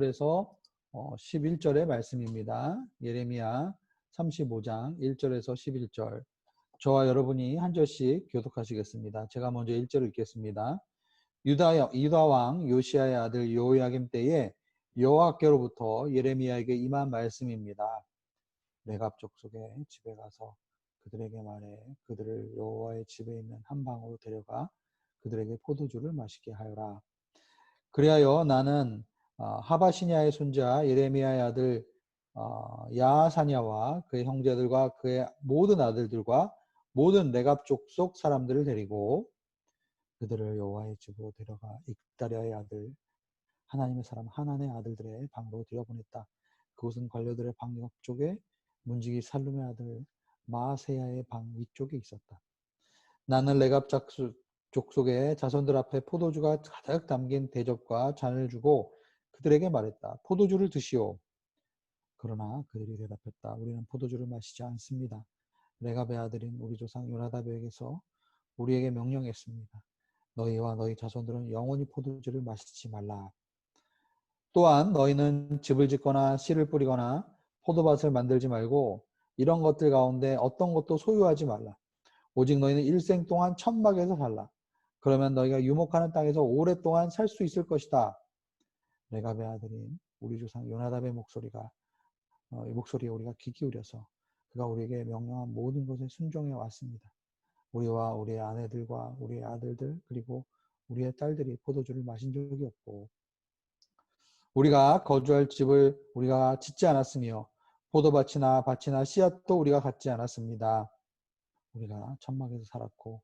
10절에서 11절의 말씀입니다. 예레미야 35장 1절에서 11절. 저와 여러분이 한 절씩 교독하시겠습니다. 제가 먼저 1절을 읽겠습니다. 유다 왕 요시야의 아들 요야김 때에 여호와께로부터 예레미야에게 임한 말씀입니다. 레갑 족속의 집에 가서 그들에게 말해 그들을 여호와의 집에 있는 한 방으로 데려가 그들에게 포도주를 마시게 하여라. 그리하여 나는 하바시냐의 손자 예레미야의 아들 야사냐와 그의 형제들과 그의 모든 아들들과 모든 레갑 족속 사람들을 데리고 그들을 여호와의 집으로 데려가 익다랴의 아들 하나님의 사람 하나님의 아들들의 방으로 들여보냈다. 그곳은 관료들의 방 옆쪽에 문지기 살룸의 아들 마세야의 방 위쪽에 있었다. 나는 레갑 족속의 자손들 앞에 포도주가 가득 담긴 대접과 잔을 주고 그들에게 말했다. 포도주를 드시오. 그러나 그들이 대답했다. 우리는 포도주를 마시지 않습니다. 레갑의 아들인 우리 조상 요나답에게서 우리에게 명령했습니다. 너희와 너희 자손들은 영원히 포도주를 마시지 말라. 또한 너희는 집을 짓거나 씨를 뿌리거나 포도밭을 만들지 말고 이런 것들 가운데 어떤 것도 소유하지 말라. 오직 너희는 일생 동안 천막에서 살라. 그러면 너희가 유목하는 땅에서 오랫동안 살 수 있을 것이다. 레갑의 아들인 우리 조상 요나답의 이 목소리에 우리가 귀 기울여서 그가 우리에게 명령한 모든 것에 순종해 왔습니다. 우리와 우리의 아내들과 우리의 아들들 그리고 우리의 딸들이 포도주를 마신 적이 없고 우리가 거주할 집을 우리가 짓지 않았으며 포도밭이나 밭이나 씨앗도 우리가 갖지 않았습니다. 우리가 천막에서 살았고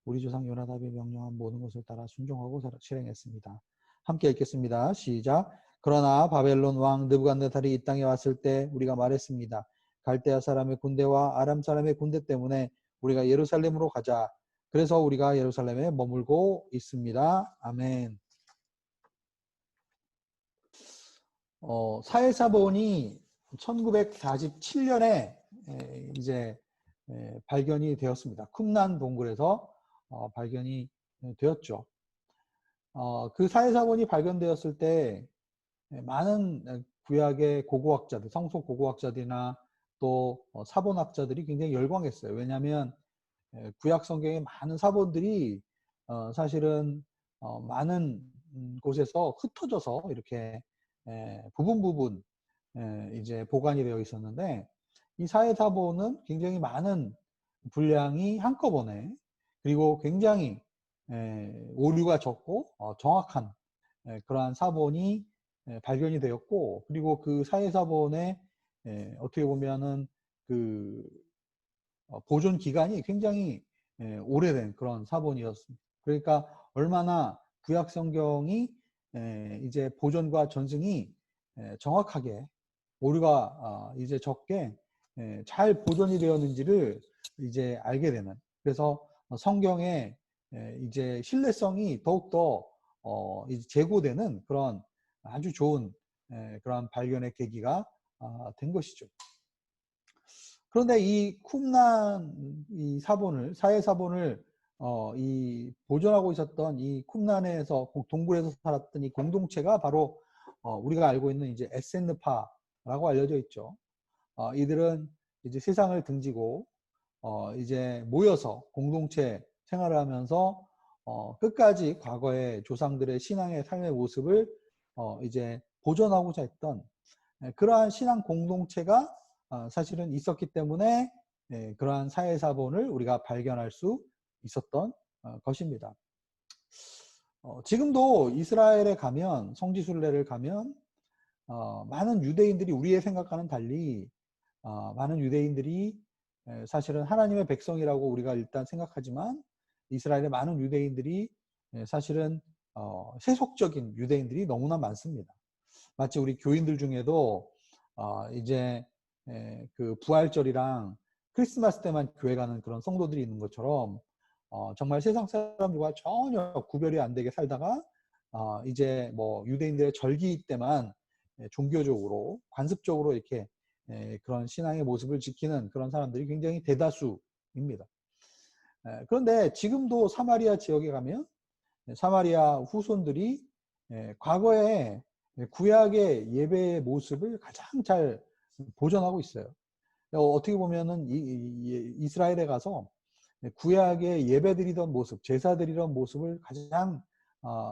우리 조상 요나답이 명령한 모든 것을 따라 순종하고 실행했습니다. 함께 읽겠습니다. 시작. 그러나 바벨론 왕 느부갓네살이 이 땅에 왔을 때 우리가 말했습니다. 갈대아 사람의 군대와 아람 사람의 군대 때문에 우리가 예루살렘으로 가자. 그래서 우리가 예루살렘에 머물고 있습니다. 아멘. 사해사본이 1947년에 이제 발견이 되었습니다. 쿰란 동굴에서 발견이 되었죠. 그 사해사본이 발견되었을 때 많은 구약의 고고학자들, 성서 고고학자들이나 또 사본학자들이 굉장히 열광했어요. 왜냐하면 구약 성경의 많은 사본들이 사실은 많은 곳에서 흩어져서 이렇게 부분 이제 보관이 되어 있었는데 이 사해사본은 굉장히 많은 분량이 한꺼번에 그리고 굉장히 오류가 적고 정확한 그러한 사본이 발견이 되었고 그리고 그 사해사본의 어떻게 보면은 그 보존 기간이 굉장히 오래된 그런 사본이었습니다. 그러니까 얼마나 구약 성경이 이제 보존과 전승이 정확하게 오류가 이제 적게 잘 보존이 되었는지를 이제 알게 되는 그래서 성경의 이제 신뢰성이 더욱더 이제 제고되는 그런 아주 좋은 그런 발견의 계기가 된 것이죠. 그런데 이 쿰란 이 사본을 사해사본을 이 보존하고 있었던 이 쿰란에서 동굴에서 살았던 이 공동체가 바로 우리가 알고 있는 이제 에센느파라고 알려져 있죠. 이들은 이제 세상을 등지고 이제 모여서 공동체 생활을 하면서 끝까지 과거의 조상들의 신앙의 삶의 모습을 이제 보존하고자 했던 그러한 신앙 공동체가 사실은 있었기 때문에 그러한 사해사본을 우리가 발견할 수 있었던 것입니다. 지금도 이스라엘에 가면 성지순례를 가면 많은 유대인들이 우리의 생각과는 달리 많은 유대인들이 사실은 하나님의 백성이라고 우리가 일단 생각하지만 이스라엘의 많은 유대인들이 사실은 세속적인 유대인들이 너무나 많습니다. 마치 우리 교인들 중에도 이제 그 부활절이랑 크리스마스 때만 교회 가는 그런 성도들이 있는 것처럼 정말 세상 사람들과 전혀 구별이 안 되게 살다가 이제 뭐 유대인들의 절기 때만 종교적으로 관습적으로 이렇게 그런 신앙의 모습을 지키는 그런 사람들이 굉장히 대다수입니다. 그런데 지금도 사마리아 지역에 가면 사마리아 후손들이 과거에 구약의 예배의 모습을 가장 잘 보존하고 있어요. 어떻게 보면은 이스라엘에 가서 구약의 예배드리던 모습, 제사드리던 모습을 가장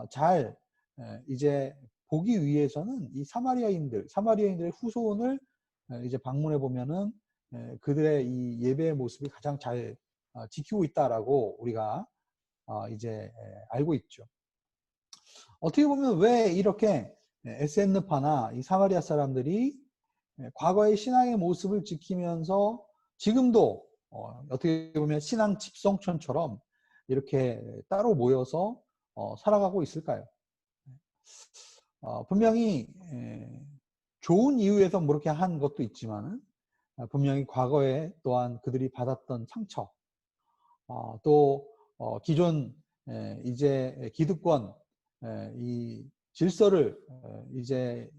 잘 이제 보기 위해서는 이 사마리아인들의 후손을 이제 방문해 보면은 그들의 이 예배의 모습이 가장 잘 지키고 있다라고 우리가 이제 알고 있죠. 어떻게 보면 왜 이렇게 SN파나 이 사마리아 사람들이 과거의 신앙의 모습을 지키면서 지금도 어떻게 보면 신앙 집성촌처럼 이렇게 따로 모여서 살아가고 있을까요? 분명히 좋은 이유에서 그렇게 한 것도 있지만 분명히 과거에 또한 그들이 받았던 상처, 또 기존 이제 기득권 이 질서를 이제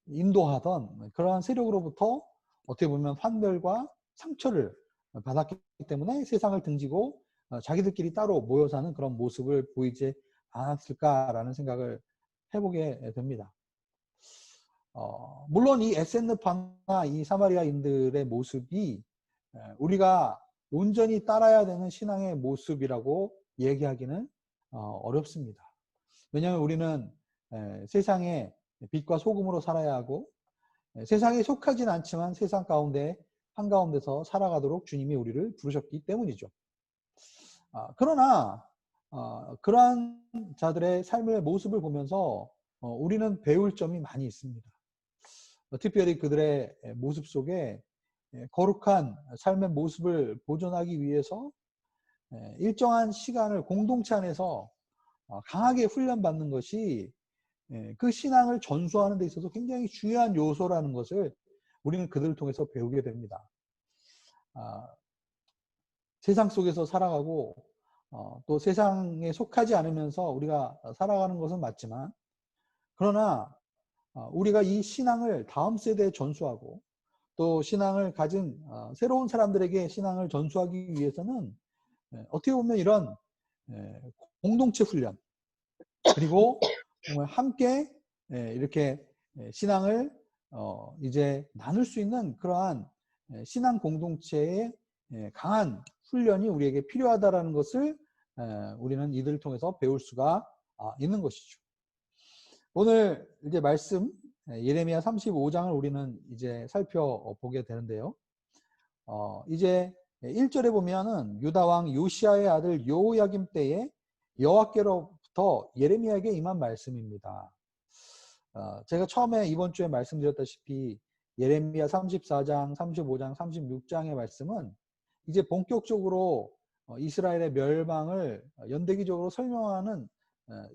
인도하던 그러한 세력으로부터 어떻게 보면 환멸과 상처를 받았기 때문에 세상을 등지고 자기들끼리 따로 모여 사는 그런 모습을 보이지 않았을까라는 생각을 해보게 됩니다. 물론 이 SN파나 이 사마리아인들의 모습이 우리가 온전히 따라야 되는 신앙의 모습이라고 얘기하기는 어렵습니다. 왜냐하면 우리는 세상의 빛과 소금으로 살아야 하고 세상에 속하진 않지만 세상 가운데 한가운데서 살아가도록 주님이 우리를 부르셨기 때문이죠. 그러나 그러한 자들의 삶의 모습을 보면서 우리는 배울 점이 많이 있습니다. 특별히 그들의 모습 속에 거룩한 삶의 모습을 보존하기 위해서 일정한 시간을 공동체 안에서 강하게 훈련받는 것이 그 신앙을 전수하는 데 있어서 굉장히 중요한 요소라는 것을 우리는 그들을 통해서 배우게 됩니다. 세상 속에서 살아가고 또 세상에 속하지 않으면서 우리가 살아가는 것은 맞지만 그러나 우리가 이 신앙을 다음 세대에 전수하고 또 신앙을 가진 새로운 사람들에게 신앙을 전수하기 위해서는 어떻게 보면 이런 공동체 훈련 그리고 함께 이렇게 신앙을 이제 나눌 수 있는 그러한 신앙 공동체의 강한 훈련이 우리에게 필요하다라는 것을 우리는 이들을 통해서 배울 수가 있는 것이죠. 오늘 이제 말씀 예레미야 35장을 우리는 이제 살펴보게 되는데요. 이제 1절에 보면은 유다 왕 요시야의 아들 여호야김 때에 여호와께로부터 예레미야에게 임한 말씀입니다. 제가 처음에 이번 주에 말씀드렸다시피 예레미야 34장, 35장, 36장의 말씀은 이제 본격적으로 이스라엘의 멸망을 연대기적으로 설명하는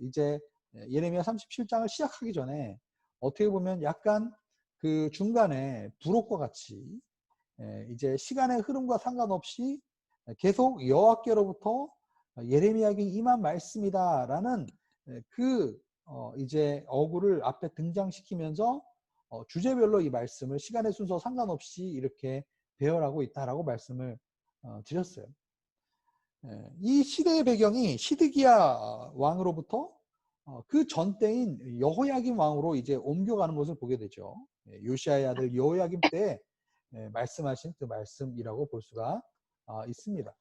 이제 예레미야 37장을 시작하기 전에 어떻게 보면 약간 그 중간에 부록과 같이 이제 시간의 흐름과 상관없이 계속 여호와께로부터 예레미야에게 임한 말씀이다라는 그 이제 어구를 앞에 등장시키면서 주제별로 이 말씀을 시간의 순서 상관없이 이렇게 배열하고 있다라고 말씀을 드렸어요. 이 시대의 배경이 시드기야 왕으로부터 그 전 때인 여호야김 왕으로 이제 옮겨가는 것을 보게 되죠. 요시야의 아들 여호야김 때 말씀하신 그 말씀이라고 볼 수가 있습니다.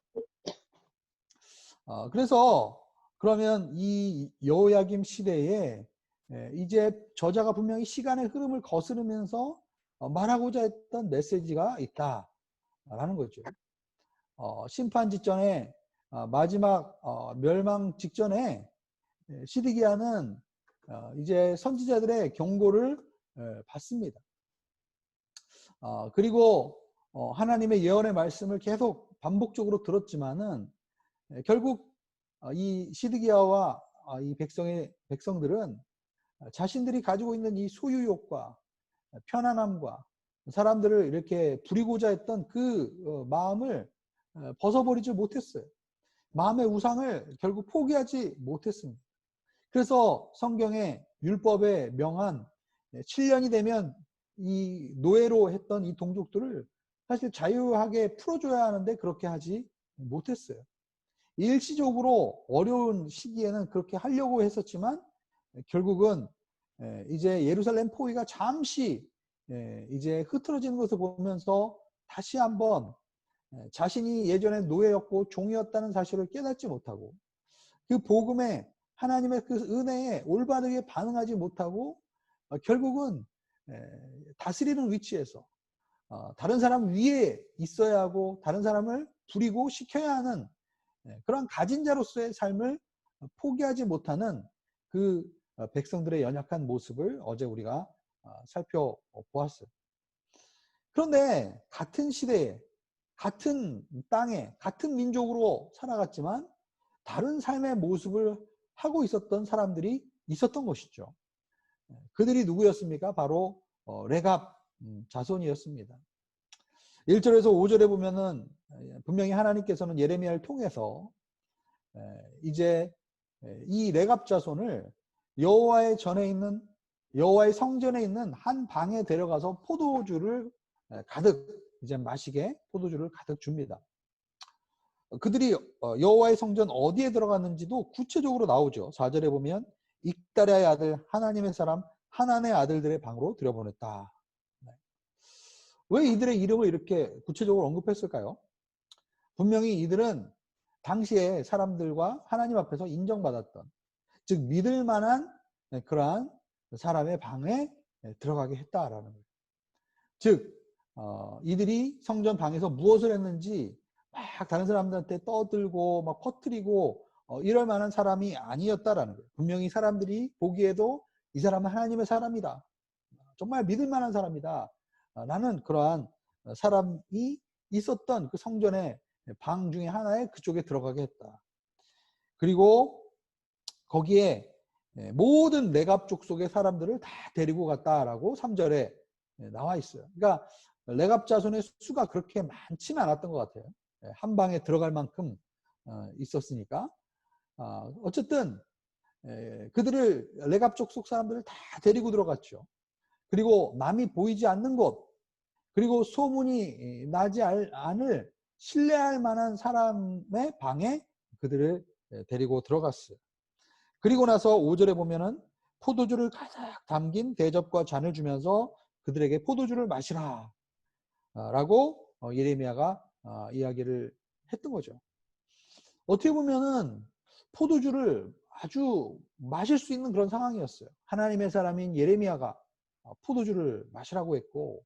그래서 그러면 이 여호야김 시대에 이제 저자가 분명히 시간의 흐름을 거스르면서 말하고자 했던 메시지가 있다라는 거죠. 심판 직전에 마지막 멸망 직전에 시드기야는 이제 선지자들의 경고를 받습니다. 그리고 하나님의 예언의 말씀을 계속 반복적으로 들었지만은 결국 이 시드기야와 이 백성들은 자신들이 가지고 있는 이 소유욕과 편안함과 사람들을 이렇게 부리고자 했던 그 마음을 벗어버리지 못했어요. 마음의 우상을 결국 포기하지 못했습니다. 그래서 성경에 율법에 명한 7년이 되면 이 노예로 했던 이 동족들을 사실 자유하게 풀어줘야 하는데 그렇게 하지 못했어요. 일시적으로 어려운 시기에는 그렇게 하려고 했었지만 결국은 이제 예루살렘 포위가 잠시 이제 흐트러지는 것을 보면서 다시 한번 자신이 예전에 노예였고 종이었다는 사실을 깨닫지 못하고 그 복음에 하나님의 그 은혜에 올바르게 반응하지 못하고 결국은 다스리는 위치에서 다른 사람 위에 있어야 하고 다른 사람을 부리고 시켜야 하는 그런 가진 자로서의 삶을 포기하지 못하는 그 백성들의 연약한 모습을 어제 우리가 살펴보았어요. 그런데 같은 시대에 같은 땅에 같은 민족으로 살아갔지만 다른 삶의 모습을 하고 있었던 사람들이 있었던 것이죠. 그들이 누구였습니까? 바로 레갑 자손이었습니다. 1절에서 5절에 보면은 분명히 하나님께서는 예레미야를 통해서 이제 이 레갑 자손을 여호와의 성전에 있는 한 방에 데려가서 포도주를 가득 이제 마시게 포도주를 가득 줍니다. 그들이 여호와의 성전 어디에 들어갔는지도 구체적으로 나오죠. 4절에 보면 익다랴의 아들 하나님의 사람 하난의 아들들의 방으로 들여보냈다. 왜 이들의 이름을 이렇게 구체적으로 언급했을까요? 분명히 이들은 당시에 사람들과 하나님 앞에서 인정받았던, 즉 믿을 만한 그러한 사람의 방에 들어가게 했다라는 거예요. 즉 이들이 성전 방에서 무엇을 했는지 막 다른 사람들한테 떠들고 막 퍼뜨리고 이럴 만한 사람이 아니었다라는 거예요. 분명히 사람들이 보기에도 이 사람은 하나님의 사람이다, 정말 믿을 만한 사람이다 라는 그러한 사람이 있었던 그 성전의 방 중에 하나에 그쪽에 들어가게 했다. 그리고 거기에 모든 레갑 족속의 사람들을 다 데리고 갔다라고 3절에 나와 있어요. 그러니까 레갑 자손의 수가 그렇게 많지는 않았던 것 같아요. 한 방에 들어갈 만큼 있었으니까. 어쨌든 그들을 레갑 족속 사람들을 다 데리고 들어갔죠. 그리고 남이 보이지 않는 곳, 그리고 소문이 나지 않을 신뢰할 만한 사람의 방에 그들을 데리고 들어갔어요. 그리고 나서 5절에 보면은 포도주를 가득 담긴 대접과 잔을 주면서 그들에게 포도주를 마시라 라고 예레미야가 이야기를 했던 거죠. 어떻게 보면은 포도주를 아주 마실 수 있는 그런 상황이었어요. 하나님의 사람인 예레미야가 포도주를 마시라고 했고,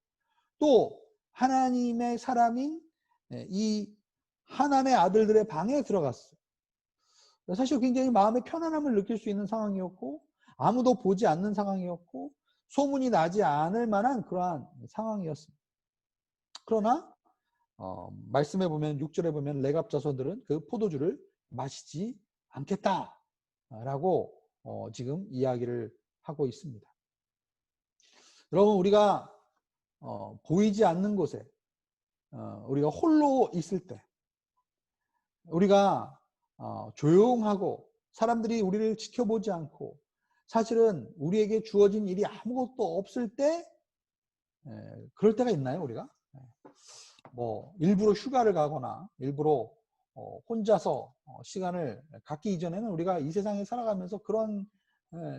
또 하나님의 사람인 이 하난의 아들들의 방에 들어갔어요. 사실 굉장히 마음의 편안함을 느낄 수 있는 상황이었고, 아무도 보지 않는 상황이었고, 소문이 나지 않을 만한 그러한 상황이었습니다. 그러나 말씀해 보면 6절에 보면 레갑 자손들은 그 포도주를 마시지 않겠다라고 지금 이야기를 하고 있습니다. 여러분, 우리가 보이지 않는 곳에 우리가 홀로 있을 때, 우리가 조용하고 사람들이 우리를 지켜보지 않고 사실은 우리에게 주어진 일이 아무것도 없을 때, 그럴 때가 있나요, 우리가? 뭐 일부러 휴가를 가거나 일부러 혼자서 시간을 갖기 이전에는 우리가 이 세상에 살아가면서 그런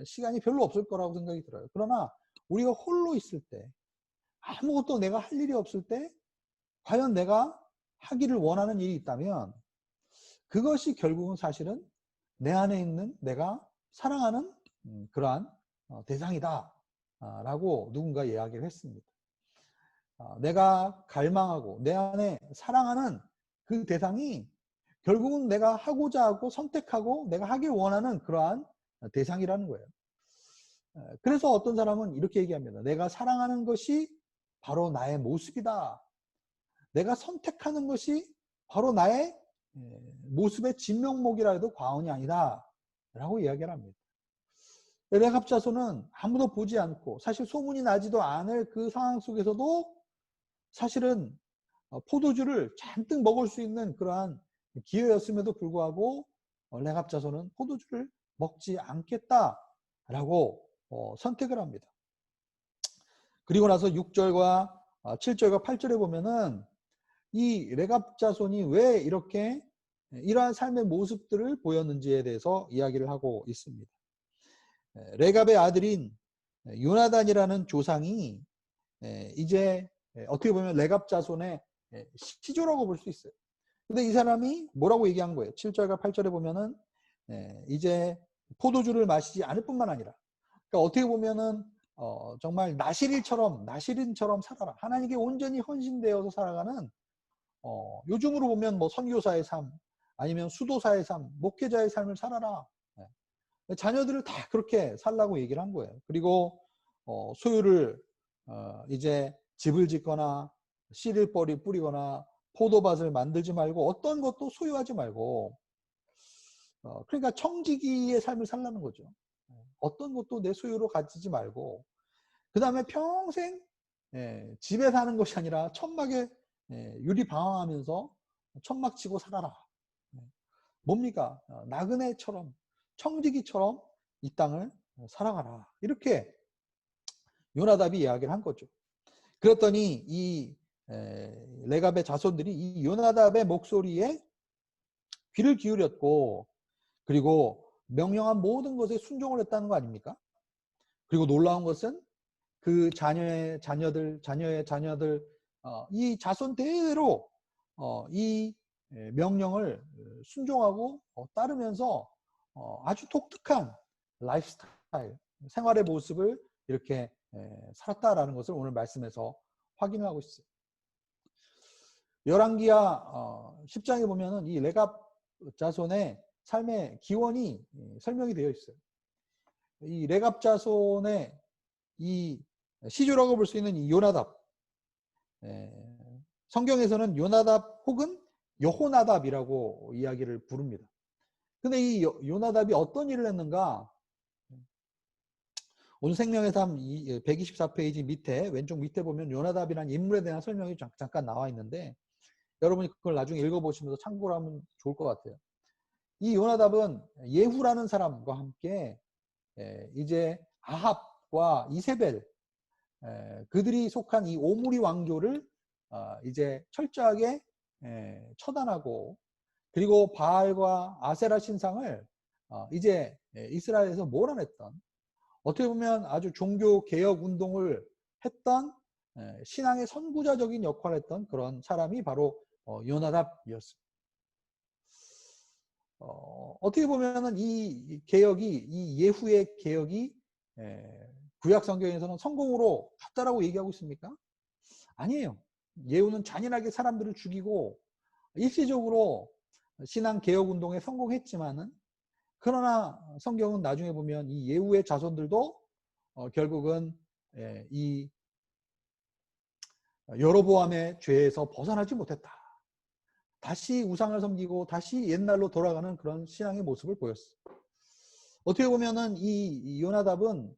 시간이 별로 없을 거라고 생각이 들어요. 그러나 우리가 홀로 있을 때, 아무것도 내가 할 일이 없을 때 과연 내가 하기를 원하는 일이 있다면 그것이 결국은 사실은 내 안에 있는 내가 사랑하는 그러한 대상이다 라고 누군가 이야기를 했습니다. 내가 갈망하고 내 안에 사랑하는 그 대상이 결국은 내가 하고자 하고 선택하고 내가 하길 원하는 그러한 대상이라는 거예요. 그래서 어떤 사람은 이렇게 얘기합니다. 내가 사랑하는 것이 바로 나의 모습이다. 내가 선택하는 것이 바로 나의 모습의 진면목이라 해도 과언이 아니다 라고 이야기를 합니다. 레갑 자손은 아무도 보지 않고 사실 소문이 나지도 않을 그 상황 속에서도 사실은 포도주를 잔뜩 먹을 수 있는 그러한 기회였음에도 불구하고 레갑 자손은 포도주를 먹지 않겠다라고 선택을 합니다. 그리고 나서 6절과 7절과 8절에 보면은 이 레갑 자손이 왜 이렇게 이러한 삶의 모습들을 보였는지에 대해서 이야기를 하고 있습니다. 레갑의 아들인 요나단이라는 조상이 이제 어떻게 보면 레갑 자손의 시조라고 볼 수 있어요. 근데 이 사람이 뭐라고 얘기한 거예요? 7절과 8절에 보면은 이제 포도주를 마시지 않을 뿐만 아니라, 그러니까 어떻게 보면은 정말 나시린처럼 살아라. 하나님께 온전히 헌신되어서 살아가는 요즘으로 보면 뭐 선교사의 삶, 아니면 수도사의 삶, 목회자의 삶을 살아라. 자녀들을 다 그렇게 살라고 얘기를 한 거예요. 그리고 소유를 이제 집을 짓거나 씨를 뿌리거나 포도밭을 만들지 말고 어떤 것도 소유하지 말고, 그러니까 청지기의 삶을 살라는 거죠. 어떤 것도 내 소유로 가지지 말고, 그 다음에 평생 집에 사는 것이 아니라 천막에 유리방황하면서 천막 치고 살아라. 뭡니까? 나그네처럼, 청지기처럼 이 땅을 살아가라. 이렇게 요나답이 이야기를 한 거죠. 그랬더니 이 레갑의 자손들이 이 요나답의 목소리에 귀를 기울였고, 그리고 명령한 모든 것에 순종을 했다는 거 아닙니까? 그리고 놀라운 것은 그 자녀의 자녀들, 이 자손 대대로 이 명령을 순종하고 따르면서 아주 독특한 라이프스타일, 생활의 모습을 이렇게 살았다라는 것을 오늘 말씀에서 확인을 하고 있어요. 열왕기하 10장에 보면은 이 레갑 자손의 삶의 기원이 설명이 되어 있어요. 이 레갑 자손의 이 시조라고 볼 수 있는 이 요나답, 성경에서는 요나답 혹은 여호나답이라고 이야기를 부릅니다. 근데 이 요나답이 어떤 일을 했는가? 오늘 생명의 삶 124페이지 밑에 왼쪽 밑에 보면 요나답이라는 인물에 대한 설명이 잠깐 나와 있는데, 여러분이 그걸 나중에 읽어보시면서 참고를 하면 좋을 것 같아요. 이 요나답은 예후라는 사람과 함께 이제 아합과 이세벨, 그들이 속한 이 오므리 왕조를 이제 철저하게 처단하고, 그리고 바알과 아세라 신상을 이제 이스라엘에서 몰아냈던, 어떻게 보면 아주 종교 개혁 운동을 했던 신앙의 선구자적인 역할을 했던 그런 사람이 바로 요나답이었습니다. 어떻게 보면은 이 개혁이, 이 예후의 개혁이 구약 성경에서는 성공으로 갔다라고 얘기하고 있습니까? 아니에요. 예후는 잔인하게 사람들을 죽이고 일시적으로 신앙 개혁 운동에 성공했지만은, 그러나 성경은 나중에 보면 이 예후의 자손들도 결국은 이 여로보암의 죄에서 벗어나지 못했다. 다시 우상을 섬기고 다시 옛날로 돌아가는 그런 신앙의 모습을 보였어요. 어떻게 보면은 이 요나답은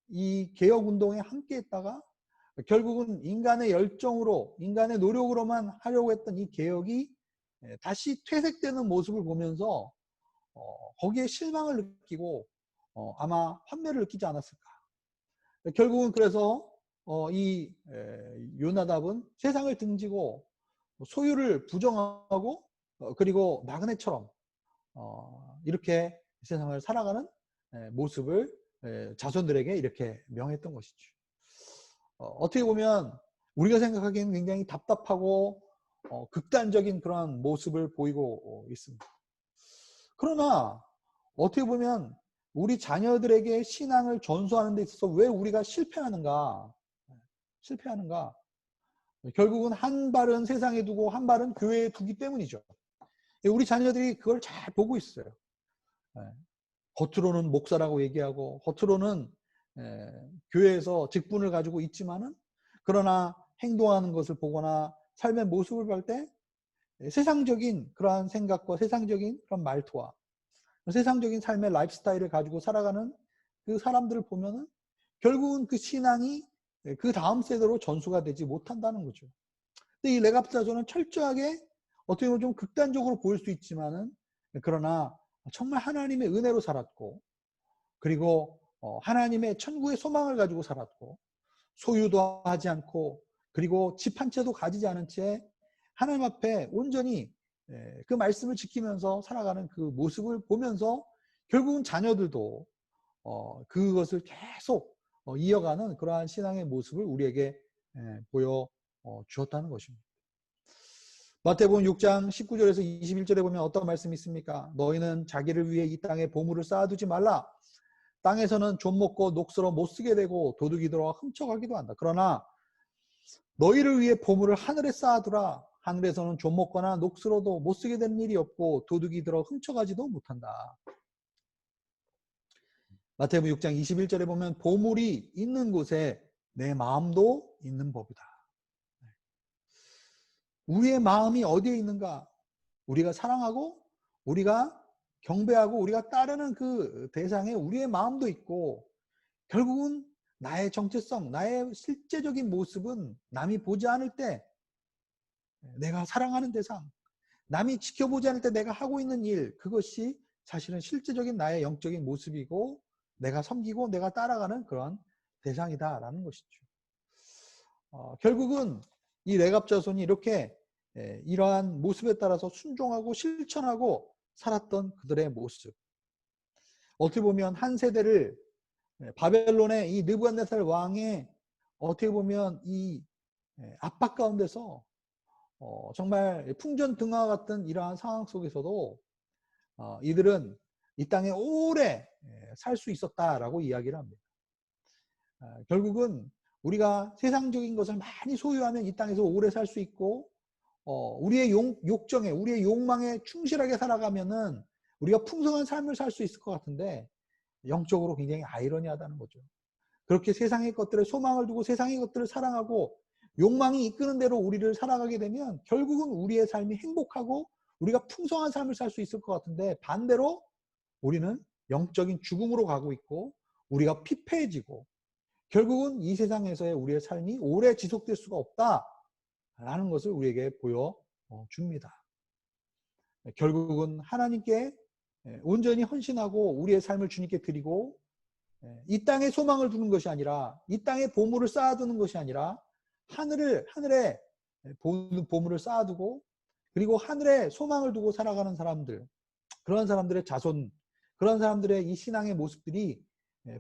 이 개혁 운동에 함께 했다가 결국은 인간의 열정으로, 인간의 노력으로만 하려고 했던 이 개혁이 다시 퇴색되는 모습을 보면서 거기에 실망을 느끼고 아마 환멸을 느끼지 않았을까. 결국은 그래서 이 요나답은 세상을 등지고 소유를 부정하고 그리고 나그네처럼 이렇게 세상을 살아가는 모습을 자손들에게 이렇게 명했던 것이죠. 어떻게 보면 우리가 생각하기에는 굉장히 답답하고 극단적인 그런 모습을 보이고 있습니다. 그러나 어떻게 보면 우리 자녀들에게 신앙을 전수하는 데 있어서 왜 우리가 실패하는가? 결국은 한 발은 세상에 두고 한 발은 교회에 두기 때문이죠. 우리 자녀들이 그걸 잘 보고 있어요. 겉으로는 목사라고 얘기하고 겉으로는 교회에서 직분을 가지고 있지만은, 그러나 행동하는 것을 보거나 삶의 모습을 볼 때 세상적인 그러한 생각과 세상적인 그런 말투와 세상적인 삶의 라이프스타일을 가지고 살아가는 그 사람들을 보면은 결국은 그 신앙이 그 다음 세대로 전수가 되지 못한다는 거죠. 근데 이 레갑 자손은 철저하게 어떻게 보면 좀 극단적으로 보일 수 있지만은, 그러나 정말 하나님의 은혜로 살았고, 그리고 하나님의 천국의 소망을 가지고 살았고, 소유도 하지 않고, 그리고 집 한 채도 가지지 않은 채 하나님 앞에 온전히 그 말씀을 지키면서 살아가는 그 모습을 보면서 결국은 자녀들도 그것을 계속 이어가는 그러한 신앙의 모습을 우리에게 보여 주었다는 것입니다. 마태복음 6장 19절에서 21절에 보면 어떤 말씀이 있습니까? 너희는 자기를 위해 이 땅에 보물을 쌓아두지 말라. 땅에서는 좀 먹고 녹슬어 못 쓰게 되고 도둑이 들어와 훔쳐가기도 한다. 그러나 너희를 위해 보물을 하늘에 쌓아두라. 하늘에서는 좀 먹거나 녹슬어도 못 쓰게 되는 일이 없고 도둑이 들어 훔쳐가지도 못한다. 마태복음 6장 21절에 보면 보물이 있는 곳에 내 마음도 있는 법이다. 우리의 마음이 어디에 있는가? 우리가 사랑하고 우리가 경배하고 우리가 따르는 그 대상에 우리의 마음도 있고, 결국은 나의 정체성, 나의 실제적인 모습은 남이 보지 않을 때 내가 사랑하는 대상, 남이 지켜보지 않을 때 내가 하고 있는 일, 그것이 사실은 실제적인 나의 영적인 모습이고 내가 섬기고 내가 따라가는 그런 대상이다라는 것이죠. 결국은 이 레갑 자손이 이렇게 이러한 모습에 따라서 순종하고 실천하고 살았던 그들의 모습, 어떻게 보면 한 세대를 바벨론의 이 느부갓네살 왕의 어떻게 보면 이 압박 가운데서 정말 풍전등화 같은 이러한 상황 속에서도 이들은 이 땅에 오래 살 수 있었다라고 이야기를 합니다. 결국은 우리가 세상적인 것을 많이 소유하면 이 땅에서 오래 살 수 있고, 우리의 욕정에, 우리의 욕망에 충실하게 살아가면은 우리가 풍성한 삶을 살 수 있을 것 같은데, 영적으로 굉장히 아이러니하다는 거죠. 그렇게 세상의 것들에 소망을 두고 세상의 것들을 사랑하고 욕망이 이끄는 대로 우리를 살아가게 되면 결국은 우리의 삶이 행복하고 우리가 풍성한 삶을 살 수 있을 것 같은데, 반대로 우리는 영적인 죽음으로 가고 있고 우리가 피폐해지고 결국은 이 세상에서의 우리의 삶이 오래 지속될 수가 없다라는 것을 우리에게 보여줍니다. 결국은 하나님께 온전히 헌신하고 우리의 삶을 주님께 드리고, 이 땅에 소망을 두는 것이 아니라, 이 땅에 보물을 쌓아두는 것이 아니라 하늘에 보물을 쌓아두고 그리고 하늘에 소망을 두고 살아가는 사람들, 그런 사람들의 자손, 그런 사람들의 이 신앙의 모습들이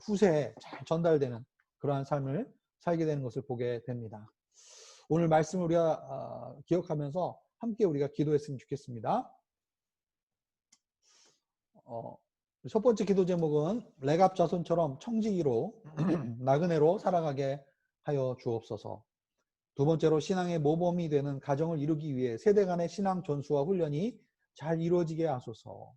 후세에 잘 전달되는 그러한 삶을 살게 되는 것을 보게 됩니다. 오늘 말씀을 우리가 기억하면서 함께 우리가 기도했으면 좋겠습니다. 첫 번째 기도 제목은 레갑 자손처럼 청지기로 나그네로 살아가게 하여 주옵소서. 두 번째로 신앙의 모범이 되는 가정을 이루기 위해 세대 간의 신앙 전수와 훈련이 잘 이루어지게 하소서.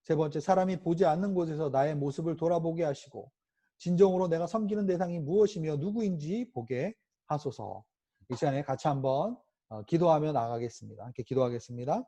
세 번째, 사람이 보지 않는 곳에서 나의 모습을 돌아보게 하시고 진정으로 내가 섬기는 대상이 무엇이며 누구인지 보게 하소서. 이 시간에 같이 한번 기도하며 나가겠습니다. 함께 기도하겠습니다.